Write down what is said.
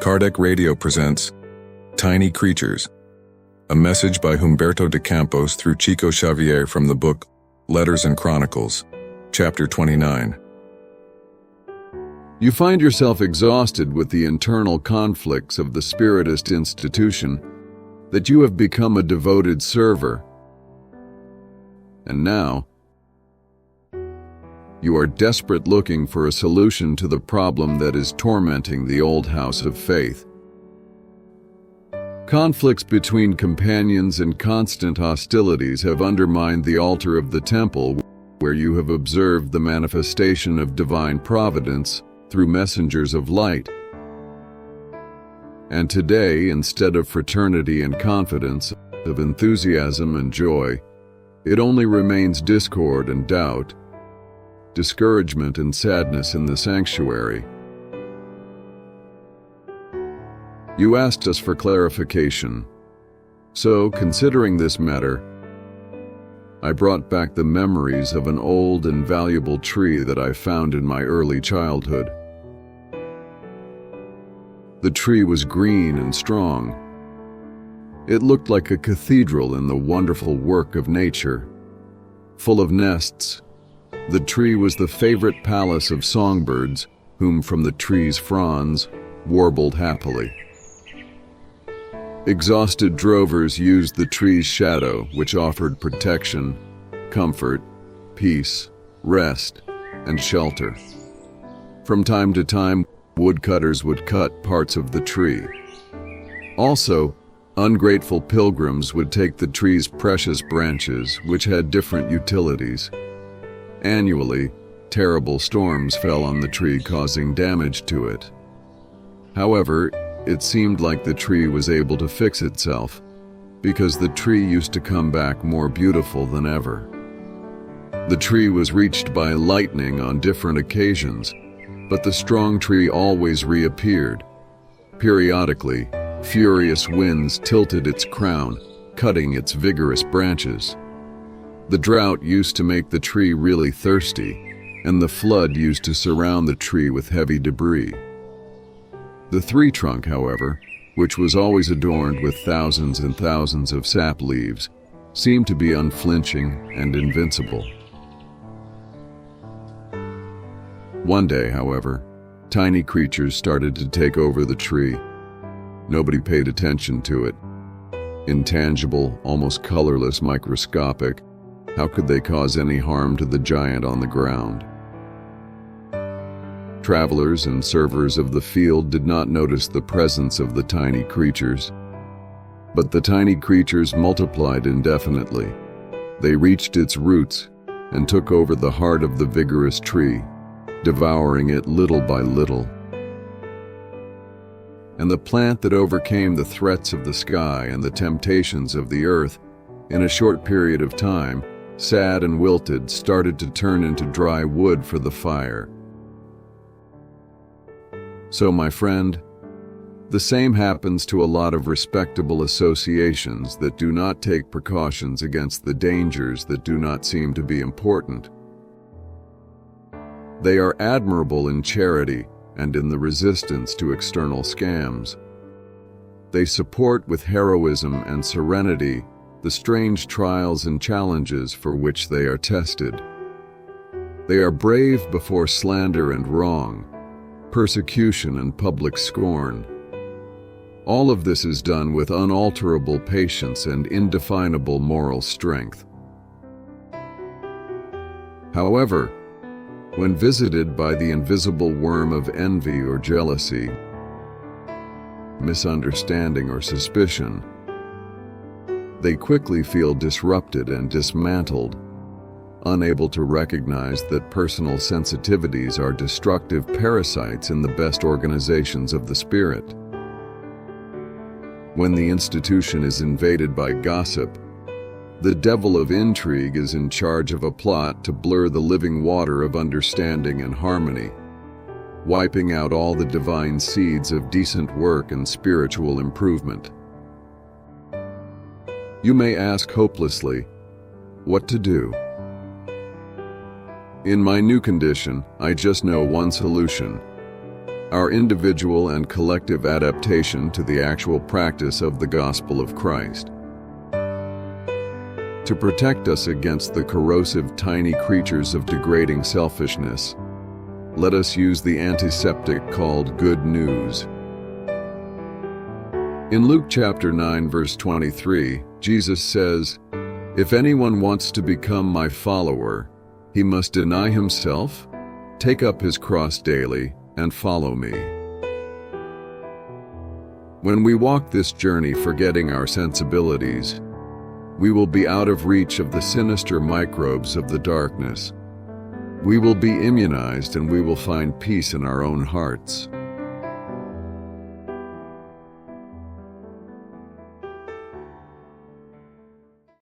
Kardec Radio presents Tiny Creatures, a message by Humberto de Campos through Chico Xavier from the book Letters and Chronicles, Chapter 29. You find yourself exhausted with the internal conflicts of the Spiritist institution, that you have become a devoted server. And now, you are desperate looking for a solution to the problem that is tormenting the old house of faith. Conflicts between companions and constant hostilities have undermined the altar of the temple where you have observed the manifestation of divine providence through messengers of light. And today, instead of fraternity and confidence, of enthusiasm and joy, it only remains discord and doubt, discouragement and sadness in the sanctuary. You asked us for clarification. So, considering this matter, I brought back the memories of an old and valuable tree that I found in my early childhood. The tree was green and strong. It looked like a cathedral in the wonderful work of nature. Full of nests, the tree was the favorite palace of songbirds, whom from the tree's fronds warbled happily. Exhausted drovers used the tree's shadow, which offered protection, comfort, peace, rest, and shelter. From time to time, woodcutters would cut parts of the tree. Also, ungrateful pilgrims would take the tree's precious branches, which had different utilities. Annually, terrible storms fell on the tree, causing damage to it. However, it seemed like the tree was able to fix itself, because the tree used to come back more beautiful than ever. The tree was reached by lightning on different occasions, but the strong tree always reappeared. Periodically, furious winds tilted its crown, cutting its vigorous branches. The drought used to make the tree really thirsty, and the flood used to surround the tree with heavy debris. The tree trunk, however, which was always adorned with thousands and thousands of sap leaves, seemed to be unflinching and invincible. One day, however, tiny creatures started to take over the tree. Nobody paid attention to it. Intangible, almost colorless, microscopic, how could they cause any harm to the giant on the ground? Travelers and servers of the field did not notice the presence of the tiny creatures. But the tiny creatures multiplied indefinitely. They reached its roots and took over the heart of the vigorous tree, devouring it little by little. And the plant that overcame the threats of the sky and the temptations of the earth, in a short period of time, sad and wilted, started to turn into dry wood for the fire. So, my friend, the same happens to a lot of respectable associations that do not take precautions against the dangers that do not seem to be important. They are admirable in charity and in the resistance to external scams. They support with heroism and serenity the strange trials and challenges for which they are tested. They are brave before slander and wrong, persecution and public scorn. All of this is done with unalterable patience and indefinable moral strength. However, when visited by the invisible worm of envy or jealousy, misunderstanding or suspicion, they quickly feel disrupted and dismantled, unable to recognize that personal sensitivities are destructive parasites in the best organizations of the spirit. When the institution is invaded by gossip, the devil of intrigue is in charge of a plot to blur the living water of understanding and harmony, wiping out all the divine seeds of decent work and spiritual improvement. You may ask hopelessly, what to do? In my new condition, I just know one solution: our individual and collective adaptation to the actual practice of the gospel of Christ. To protect us against the corrosive tiny creatures of degrading selfishness, let us use the antiseptic called good news. In Luke chapter 9, verse 23, Jesus says, "If anyone wants to become my follower, he must deny himself, take up his cross daily, and follow me." When we walk this journey forgetting our sensibilities, we will be out of reach of the sinister microbes of the darkness. We will be immunized and we will find peace in our own hearts.